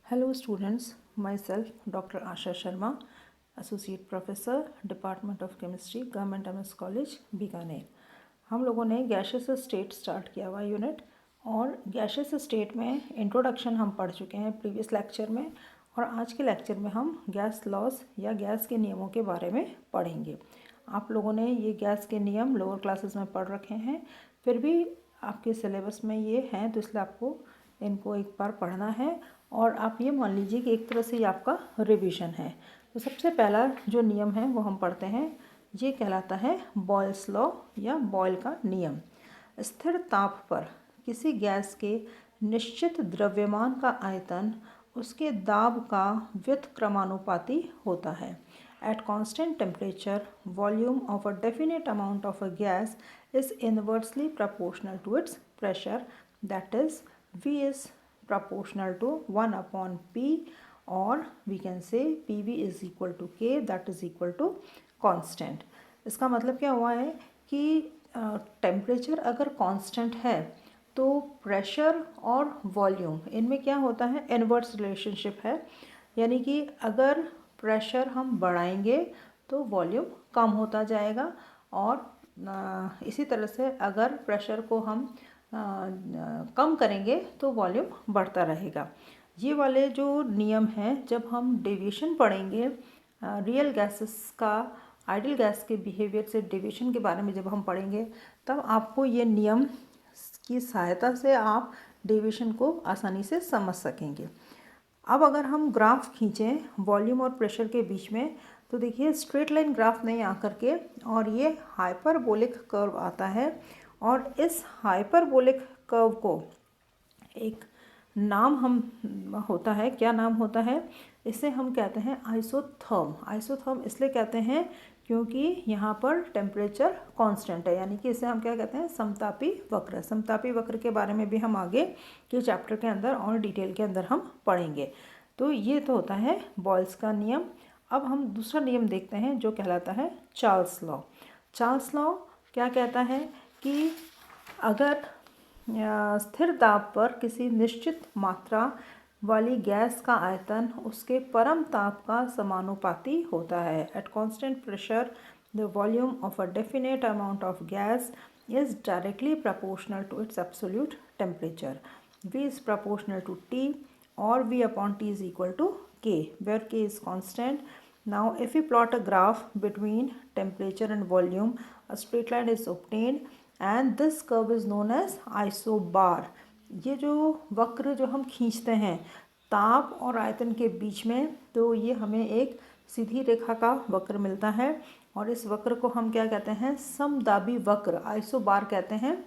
Hello students, myself Dr. Asha Sharma, Associate Professor, Department of Chemistry, Government MS College, Bikaner. हम लोगों ने gases state start किया हुआ unit और गैसेस स्टेट में इंट्रोडक्शन हम पढ़ चुके हैं प्रीवियस लेक्चर में और आज के लेक्चर में हम गैस लॉज या गैस के नियमों के बारे में पढ़ेंगे। आप लोगों ने ये गैस के नियम लोअर क्लासेस में पढ़ रखे हैं, फिर भी आपके सिलेबस में ये हैं तो इसलिए आपको इनको एक बार पढ़ना है और आप ये मान लीजिए कि एक तरह से ये आपका रिवीजन है। तो सबसे पहला जो नियम है वो हम पढ़ते हैं, ये कहलाता है बॉयल्स लॉ या बॉयल का नियम। स्थिर ताप पर किसी गैस के निश्चित द्रव्यमान का आयतन उसके दाब का व्युत्क्रमानुपाती होता है। At constant temperature, volume of a definite amount of a gas is inversely proportional to its pressure, that is, V is proportional to 1 upon P, or we can say PV is equal to K, that is equal to constant। इसका मतलब क्या हुआ है कि temperature अगर constant है तो pressure और वॉल्यूम इनमें क्या होता है, इनवर्स रिलेशनशिप है। यानी कि अगर प्रेशर हम बढ़ाएंगे तो वॉल्यूम कम होता जाएगा और इसी तरह से अगर प्रेशर को हम कम करेंगे तो वॉल्यूम बढ़ता रहेगा। ये वाले जो नियम हैं, जब हम डेविएशन पढ़ेंगे रियल गैसेस का आइडियल गैस के बिहेवियर से डेविएशन के बारे में जब हम पढ़ेंगे, तब आपको ये नियम की सहायता से आप डेविएशन को आसानी से समझ सकेंगे। अब अगर हम ग्राफ खींचें वॉल्यूम और प्रेशर के बीच में, तो देखिए स्ट्रेट लाइन ग्राफ नहीं आकर के और ये हाइपरबोलिक कर्व आता है और इस हाइपरबोलिक कर्व को एक नाम हम होता है, क्या नाम होता है, इसे हम कहते हैं आइसोथर्म। आइसोथर्म इसलिए कहते हैं क्योंकि यहाँ पर टेम्परेचर कांस्टेंट है, यानी कि इसे हम क्या कहते हैं, समतापी वक्र। समतापी वक्र के बारे में भी हम आगे के चैप्टर के अंदर और डिटेल के अंदर हम पढ़ेंगे। तो ये तो होता है बॉयल्स का नियम। अब हम दूसरा नियम देखते हैं जो कहलाता है चार्ल्स लॉ। चार्ल्स लॉ क्या कहता है कि अगर स्थिर दाब पर किसी निश्चित मात्रा वाली गैस का आयतन उसके परम ताप का समानुपाती होता है। At constant pressure the volume of a definite amount of gas is directly proportional to its absolute temperature. V is proportional to T or V upon T is equal to K, where K is constant. Now if we plot a graph between temperature and volume, a straight line is obtained and this curve is known as isobar. ये जो वक्र जो हम खींचते हैं ताप और आयतन के बीच में, तो ये हमें एक सीधी रेखा का वक्र मिलता है और इस वक्र को हम क्या कहते हैं, समदाबी वक्र, आइसोबार कहते हैं।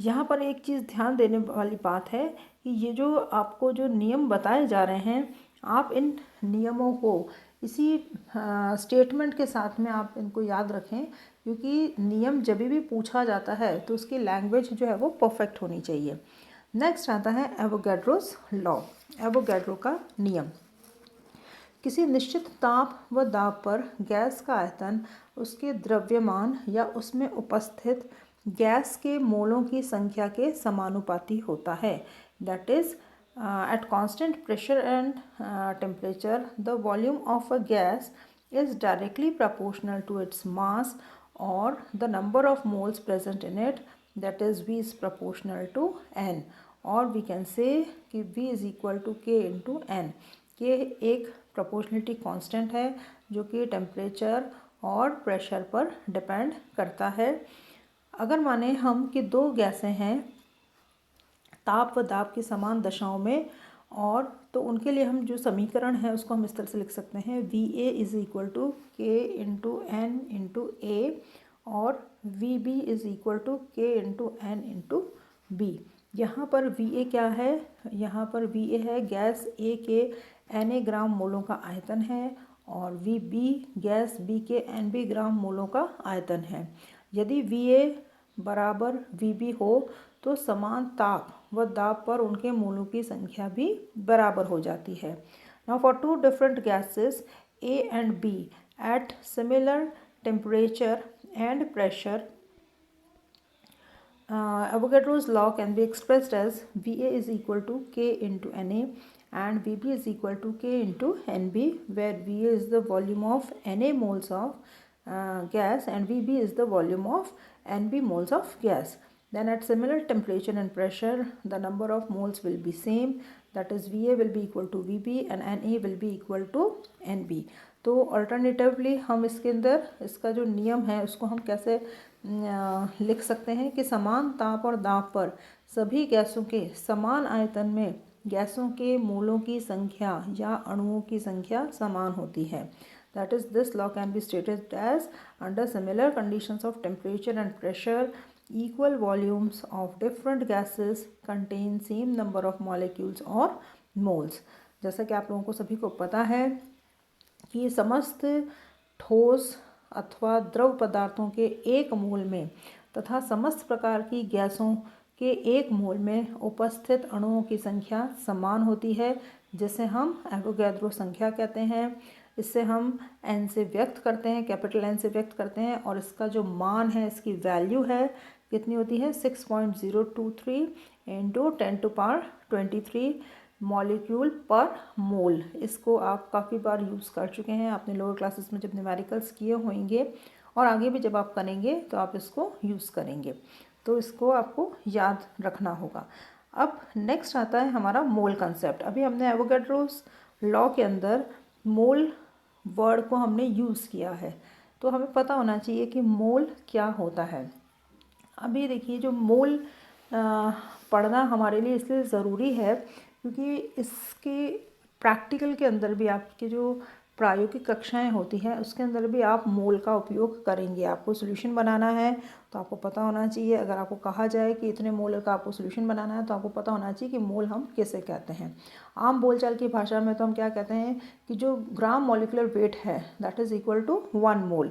यहाँ पर एक चीज़ ध्यान देने वाली बात है कि ये जो आपको जो नियम बताए जा रहे हैं, आप इन नियमों को इसी स्टेटमेंट के साथ में आप इनको याद रखें, क्योंकि नियम जब भी पूछा जाता है तो उसकी लैंग्वेज जो है वो परफेक्ट होनी चाहिए। नेक्स्ट आता है एवोगैड्रोस लॉ, एवोगैड्रो का नियम। किसी निश्चित ताप व दाब पर गैस का आयतन उसके द्रव्यमान या उसमें उपस्थित गैस के मोलों की संख्या के समानुपाती होता है। That is at constant pressure and temperature the volume of a gas is directly proportional to its mass or the number of moles present in it, that is V is proportional to N, or we can say कि V is equal to K into N। K एक proportionality constant है जो कि temperature और pressure पर depend करता है। अगर माने हम कि दो गैसें हैं ताप व दाब की समान दशाओं में, और तो उनके लिए हम जो समीकरण है उसको हम इस तरह से लिख सकते हैं, V A is equal to K into N into A और V B is equal to K into N into B. यहाँ पर वी ए क्या है, यहाँ पर वी ए है गैस ए के एन ए ग्राम मोलों का आयतन है और वी बी गैस बी के एन बी ग्राम मोलों का आयतन है। यदि वी ए बराबर वी बी हो तो समान ताप व दाब पर उनके मोलों की संख्या भी बराबर हो जाती है। Now for two different gases A and B at similar temperature and pressure Avogadro's law can be expressed as Va is equal to K into Na and Vb is equal to K into Nb, where Va is the volume of Na moles of gas and Vb is the volume of Nb moles of gas. Then at similar temperature and pressure, the number of moles will be same, that is Va will be equal to Vb and Na will be equal to Nb. तो alternatively हम इसके अंदर इसका जो नियम है उसको हम कैसे लिख सकते हैं कि समान ताप और दाब पर सभी गैसों के समान आयतन में गैसों के मोलों की संख्या या अणुओं की संख्या समान होती है. That is, this law can be stated as under similar conditions of temperature and pressure, equal volumes of different gases contain same number of molecules or moles. जैसा कि आप लोगों को सभी को पता है कि समस्त ठोस अथवा द्रव पदार्थों के एक मोल में तथा समस्त प्रकार की गैसों के एक मोल में उपस्थित अणुओं की संख्या समान होती है, जिसे हम एवोगैड्रो संख्या कहते हैं. इससे हम n से व्यक्त करते हैं, कैपिटल N से व्यक्त करते हैं, और इसका जो मान है, इसकी वैल्यू है कितनी होती है 6.023 इंटू 10⁻23 मॉलिक्यूल पर मोल. इसको आप काफ़ी बार यूज़ कर चुके हैं आपने लोअर क्लासेस में जब न्यूमेरिकल्स किए होंगे, और आगे भी जब आप करेंगे तो आप इसको यूज़ करेंगे, तो इसको आपको याद रखना होगा. अब नेक्स्ट आता है हमारा मोल कंसेप्ट. अभी हमने एवोगैड्रोस लॉ के अंदर मोल वर्ड को हमने यूज़ किया है, तो हमें पता होना चाहिए कि मोल क्या होता है. अभी देखिए, जो मोल पढ़ना हमारे लिए इसलिए ज़रूरी है क्योंकि इसके प्रैक्टिकल के अंदर भी आपके जो प्रायोगिक कक्षाएं होती हैं उसके अंदर भी आप मोल का उपयोग करेंगे. आपको सॉल्यूशन बनाना है तो आपको पता होना चाहिए, अगर आपको कहा जाए कि इतने मोल का आपको सॉल्यूशन बनाना है तो आपको पता होना चाहिए कि मोल हम किसे कहते हैं. आम बोलचाल की भाषा में तो हम क्या कहते हैं कि जो ग्राम मॉलिक्यूलर वेट है दैट इज़ इक्वल टू 1 मोल.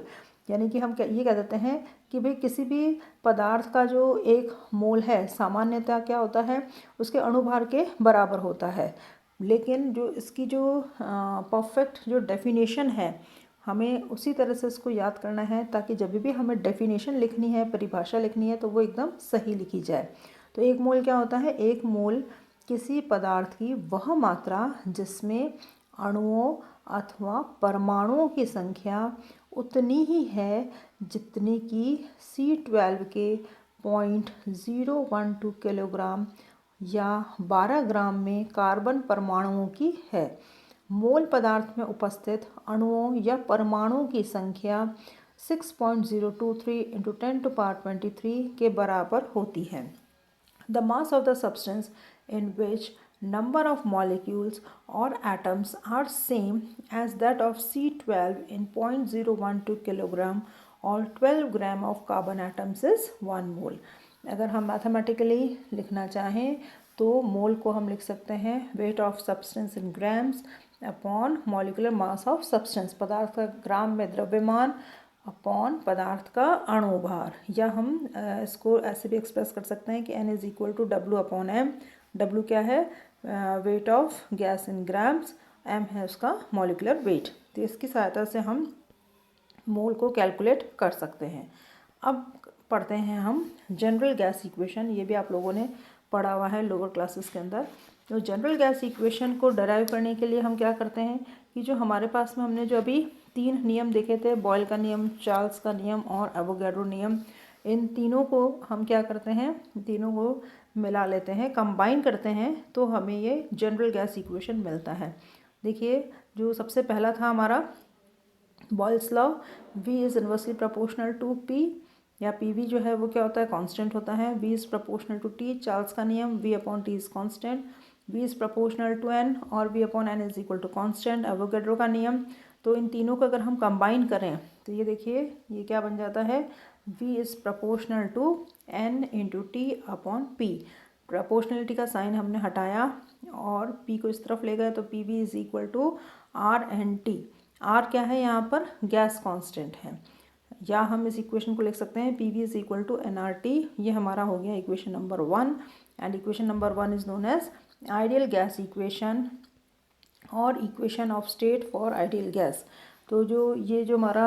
यानी कि हम ये कह देते हैं कि भाई किसी भी पदार्थ का जो एक मोल है सामान्यतः क्या होता है उसके अणुभार के बराबर होता है. लेकिन जो इसकी जो परफेक्ट जो डेफिनेशन है हमें उसी तरह से इसको याद करना है ताकि जब भी हमें डेफिनेशन लिखनी है, परिभाषा लिखनी है, तो वो एकदम सही लिखी जाए. तो एक मोल क्या होता है? एक मोल किसी पदार्थ की वह मात्रा जिसमें अणुओं अथवा परमाणुओं की संख्या उतनी ही है जितनी कि C12 के 0.012 किलोग्राम या 12 ग्राम में कार्बन परमाणुओं की है. मोल पदार्थ में उपस्थित अणुओं या परमाणुओं की संख्या 6.023 इंटू 10⁻23 के बराबर होती है. The mass of the substance in which number of molecules or atoms are same as that of C12 in 0.012 kilogram or 12 gram of carbon atoms is 1 mole. अगर हम मैथमेटिकली लिखना चाहें तो मोल को हम लिख सकते हैं weight of substance in grams upon molecular mass of substance, पदार्थ का ग्राम में द्रव्यमान अपॉन पदार्थ का अणुभार. या हम इसको ऐसे भी एक्सप्रेस कर सकते हैं कि N is equal to W upon M. W क्या है? Weight of gas in grams, M है उसका मॉलिकुलर वेट. तो इसकी सहायता से हम मोल को कैलकुलेट कर सकते हैं. अब पढ़ते हैं हम जनरल गैस इक्वेशन. ये भी आप लोगों ने पढ़ा हुआ है लोअर क्लासेस के अंदर. तो जनरल गैस इक्वेशन को डराइव करने के लिए हम क्या करते हैं कि जो हमारे पास में हमने जो अभी 3 नियम देखे थे, बॉयल का नियम, चार्ल्स का नियम और एवोगैड्रो नियम, इन तीनों को हम क्या करते हैं, तीनों को मिला लेते हैं, कंबाइन करते हैं, तो हमें ये जनरल गैस इक्वेशन मिलता है. देखिए, जो सबसे पहला था हमारा Boyle's law, V is inversely proportional to P, या PV जो है वो क्या होता है? कांस्टेंट होता है. V is proportional to T, Charles का नियम, V upon T is constant. V is proportional to N और V upon N is equal to constant, Avogadro का नियम. तो इन तीनों को अगर हम कंबाइन करें तो ये देखिए ये क्या बन जाता है? V is proportional to N into T upon P. Proportionality का साइन हमने हटाया और P को इस तरफ ले गए तो PV is equal to R N T. R क्या है यहाँ पर? गैस कांस्टेंट है. या हम इस इक्वेशन को लिख सकते हैं PV is equal to NRT. ये हमारा हो गया equation number 1. And equation number 1 is known as ideal gas equation और equation of state for ideal gas. तो जो ये जो हमारा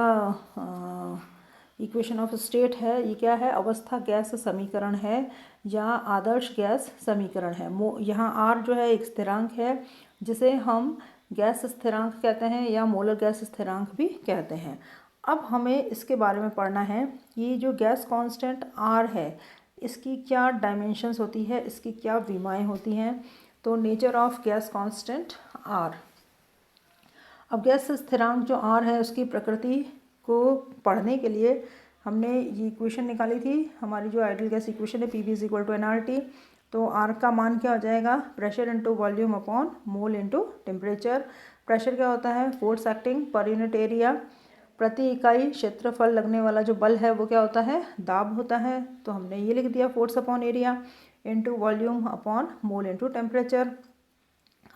इक्वेशन ऑफ स्टेट है, ये क्या है, अवस्था गैस समीकरण है या आदर्श गैस समीकरण है। यहाँ आर जो है एक स्थिरांक है जिसे हम गैस स्थिरांक कहते हैं या मोलर गैस स्थिरांक भी कहते हैं। अब हमें इसके बारे में पढ़ना है कि जो गैस कांस्टेंट आर है इसकी क्या डायमेंशंस होती है, इसकी क्या विमाएँ होती हैं। तो nature of gas constant R. अब गैस स्थिरांक जो आर है उसकी प्रकृति को पढ़ने के लिए हमने ये इक्वेशन निकाली थी, हमारी जो आइडियल गैस इक्वेशन है PV = nRT। तो आर का मान क्या हो जाएगा, pressure into volume upon mole into temperature. Pressure क्या होता है, force acting per unit area. प्रति इकाई क्षेत्रफल लगने वाला जो बल है वो क्या होता है, दाब होता है। तो हमने ये लिख दिया force upon area into volume upon mole into temperature.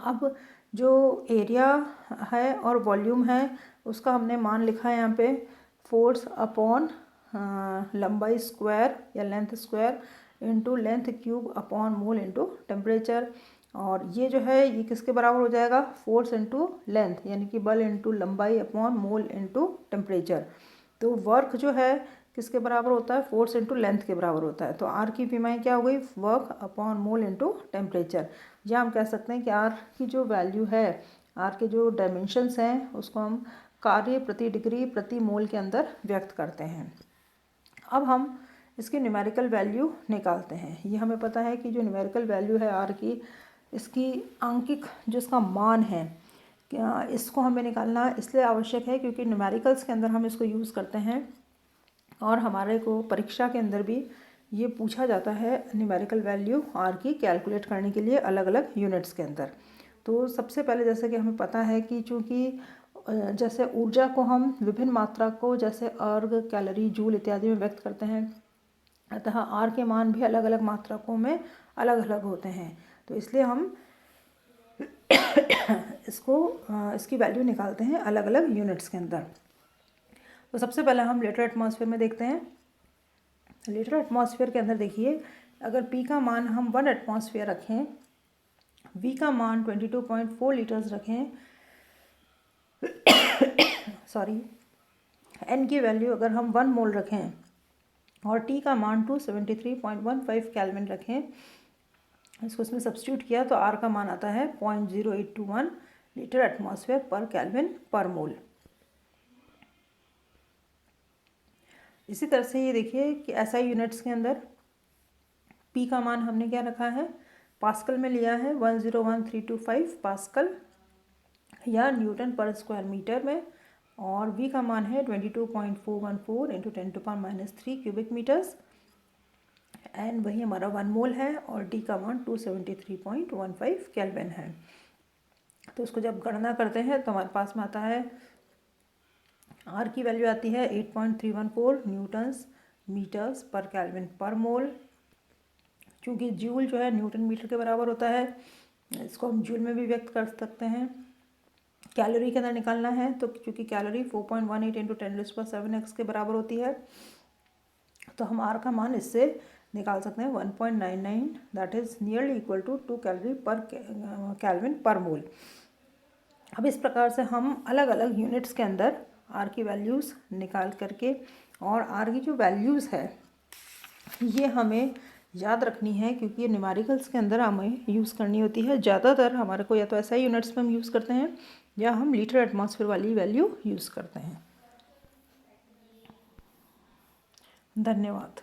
अब जो एरिया है और वॉल्यूम है उसका हमने मान लिखा है यहाँ पे फोर्स अपॉन लंबाई स्क्वायर या length square into length cube upon mole into temperature. और ये जो है ये किसके बराबर हो जाएगा, फोर्स इंटू लेंथ यानी कि बल इंटू लंबाई अपॉन मोल इंटू टेम्परेचर। तो वर्क जो है किसके बराबर होता है, फोर्स इंटू लेंथ के बराबर होता है। तो आर की विमाएँ क्या हो गई, work upon mole into temperature. या हम कह सकते हैं कि आर की जो वैल्यू है, आर के जो डायमेंशंस हैं उसको हम कार्य प्रति डिग्री प्रति मोल के अंदर व्यक्त करते हैं। अब हम इसकी न्यूमेरिकल वैल्यू निकालते हैं। ये हमें पता है कि जो न्यूमेरिकल वैल्यू है आर की, इसकी आंकिक जो इसका मान है क्या, इसको हमें निकालना इसलिए आवश्यक है क्योंकि न्यूमेरिकल्स के अंदर हम इसको यूज़ करते हैं और हमारे को परीक्षा के अंदर भी ये पूछा जाता है न्यूमेरिकल वैल्यू आर की कैलकुलेट करने के लिए अलग अलग यूनिट्स के अंदर। तो सबसे पहले जैसे कि हमें पता है कि चूँकि जैसे ऊर्जा को हम विभिन्न मात्रा को जैसे अर्ग, कैलोरी, जूल इत्यादि में व्यक्त करते हैं, अतः आर के मान भी अलग अलग मात्रकों में अलग अलग होते हैं। तो इसलिए हम इसकी वैल्यू निकालते हैं अलग अलग यूनिट्स के अंदर। तो सबसे पहले हम लीटर एटमॉस्फेयर में देखते हैं। लीटर एटमॉस्फेयर के अंदर देखिए, अगर P का मान हम 1 एटमॉस्फेयर रखें, V का मान 22.4 लीटर्स रखें, सॉरी, N की वैल्यू अगर हम 1 मोल रखें और T का मान 273.15 केल्विन रखें, इसको इसमें सब्स्टिट्यूट किया तो R का मान आता है 0.0821 लीटर एटमॉस्फेयर पर केल्विन पर मोल। इसी तरह से ये देखिए कि SI यूनिट्स के अंदर P का मान हमने क्या रखा है, पास्कल में लिया है 101325 पास्कल या न्यूटन पर स्क्वायर मीटर में, और V का मान है 22.414 इंटू 10⁻³ क्यूबिक मीटर्स, एंड वही हमारा 1 मोल है, और D का मान 273.15 केल्विन है। तो उसको जब गणना करते हैं तो हमारे पास में आता है, R की वैल्यू आती है 8.314 न्यूटन्स मीटर्स पर केल्विन पर मोल। क्योंकि जूल जो है न्यूटन मीटर के बराबर होता है, इसको हम जूल में भी व्यक्त कर सकते हैं। कैलोरी के अंदर निकालना है तो क्योंकि कैलोरी 4.18 इंटू 10⁻⁷ के बराबर होती है, तो हम आर का मान इससे निकाल सकते हैं 1.99, that is nearly equal to 2 calorie पर केल्विन पर मोल। अब इस प्रकार से हम अलग अलग यूनिट्स के अंदर आर की वैल्यूज़ निकाल करके, और आर की जो वैल्यूज़ है ये हमें याद रखनी है क्योंकि ये न्यूमेरिकल्स के अंदर हमें यूज़ करनी होती है। ज़्यादातर हमारे को या तो SI यूनिट्स में हम यूज़ करते हैं या हम लीटर एटमॉस्फेयर वाली वैल्यू यूज़ करते हैं। धन्यवाद।